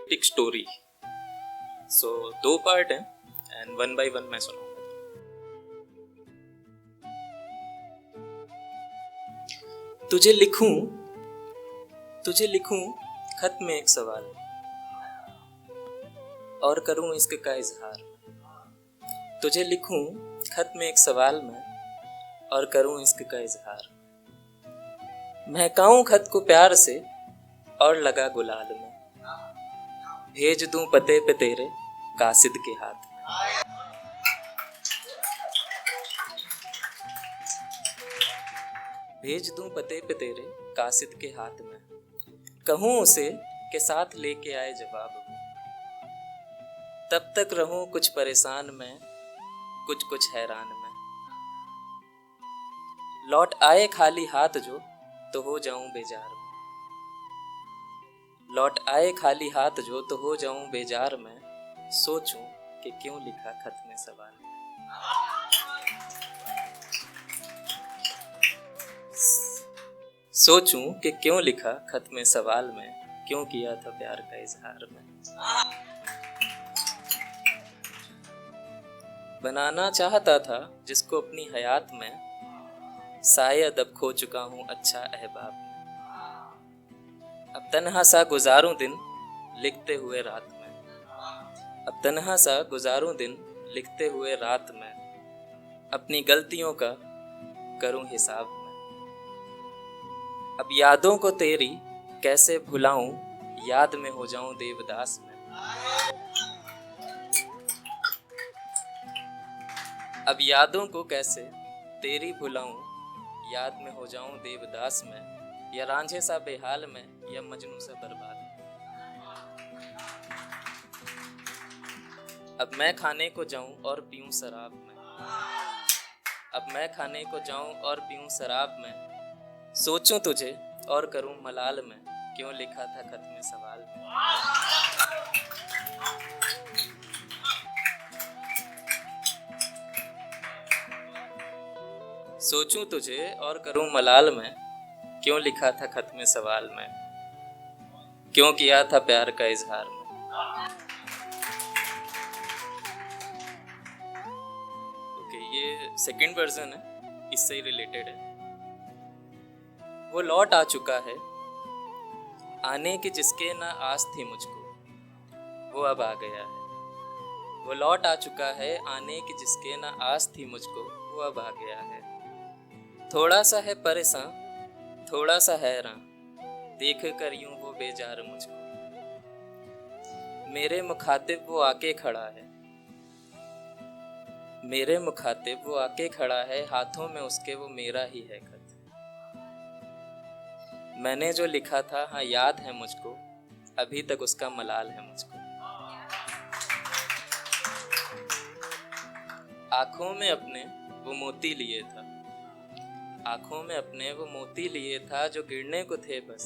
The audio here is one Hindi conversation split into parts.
Poetic story. सो 2 पार्ट हैं एंड वन बाय वन मैं सुनाऊंगा। तुझे लिखूं खत में एक सवाल और करूं इश्क का इजहार। तुझे लिखूं खत में एक सवाल में और करूं इश्क का इजहार। महकाऊं खत को प्यार से और लगा गुलाल में, भेज दूं पते पे तेरे कासिद के हाथ में। भेज दूं पते पे तेरे कासिद के हाथ में, कहूं उसे के साथ लेके आए जवाब वो। तब तक रहूं कुछ परेशान में, कुछ हैरान में। लौट आए खाली हाथ जो तो हो जाऊं बेजार में। लौट आए खाली हाथ जो तो हो जाऊं बेजार में। सोचूं कि क्यों लिखा खत में सवाल। सोचूं कि क्यों लिखा खत में सवाल में, क्यों किया था प्यार का इजहार में। बनाना चाहता था जिसको अपनी हयात में, शायद अब खो चुका हूं अच्छा अहबाब में। अब तन्हा सा गुजारूं दिन लिखते हुए रात में। अब तन्हा सा गुजारूं दिन लिखते हुए रात में, अपनी गलतियों का करूं हिसाब में। अब यादों को तेरी कैसे भुलाऊं, याद में हो जाऊं देवदास में। अब यादों को कैसे तेरी भुलाऊं, याद में हो जाऊं देवदास में। या रांझे सा बेहाल में, या मजनू सा बर्बाद में। अब मैं खाने को जाऊं और पीऊं शराब में। अब मैं खाने को जाऊं और पीऊं शराब में। सोचूं तुझे और करूं मलाल में, क्यों लिखा था खत में सवाल में। सोचूं तुझे और करूं मलाल में, क्यों लिखा था खत में सवाल में। क्यों किया था प्यार का इजहार में। ओके, ये सेकंड वर्जन है, इससे ही रिलेटेड है। वो लौट आ चुका है आने की जिसके ना आस थी मुझको, वो अब आ गया है। वो लौट आ चुका है आने की जिसके ना आस थी मुझको, वो अब आ गया है। थोड़ा सा है परेशान, थोड़ा सा हैरान, देख कर यूं वो बेजार मुझको। मेरे मुखातिब वो आके खड़ा है। मेरे मुखातिब वो आके खड़ा है, हाथों में उसके वो मेरा ही है खत। मैंने जो लिखा था हाँ याद है मुझको, अभी तक उसका मलाल है मुझको। आंखों में अपने वो मोती लिए था। आंखों में अपने वो मोती लिए था, जो गिरने को थे बस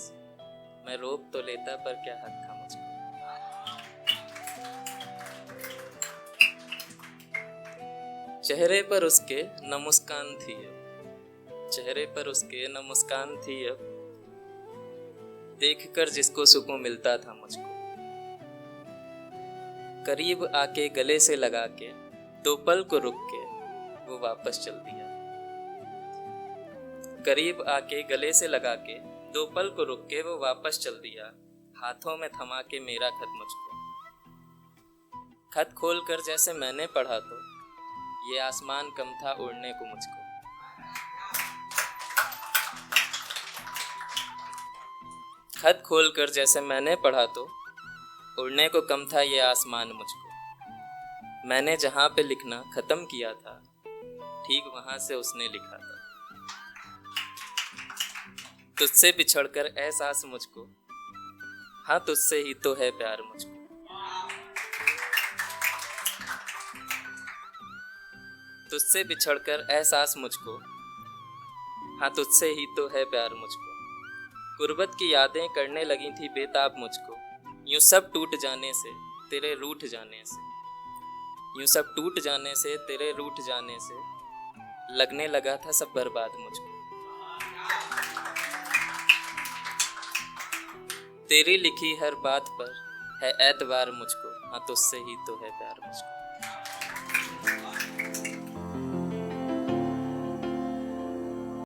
मैं रोक तो लेता, पर क्या हक था मुझको। चेहरे पर उसके न मुस्कान थी अब। चेहरे पर उसके न मुस्कान थी अब, देखकर जिसको सुकून मिलता था मुझको। करीब आके गले से लगा के 2 पल को रुक के वो वापस चल दिया। करीब आके गले से लगा के 2 पल को रुक के वो वापस चल दिया, हाथों में थमा के मेरा खत मुझको। खत खोल कर जैसे मैंने पढ़ा तो ये आसमान कम था उड़ने को मुझको। खत खोल कर जैसे मैंने पढ़ा तो उड़ने को कम था ये आसमान मुझको। मैंने जहाँ पे लिखना खत्म किया था, ठीक वहां से उसने लिखा था। तुझसे बिछड़कर एहसास मुझको, हाँ तुझसे ही तो है प्यार मुझको। तुझसे बिछड़कर एहसास मुझको, हाँ तुझसे ही तो है प्यार मुझको। गुर्बत की यादें करने लगी थी बेताब मुझको, यूं सब टूट जाने से तेरे रूठ जाने से। यूं सब टूट जाने से तेरे रूठ जाने से, लगने लगा था सब बर्बाद मुझको। तेरी लिखी हर बात पर है एतबार मुझको, हाँ तुझसे ही तो है प्यार मुझको।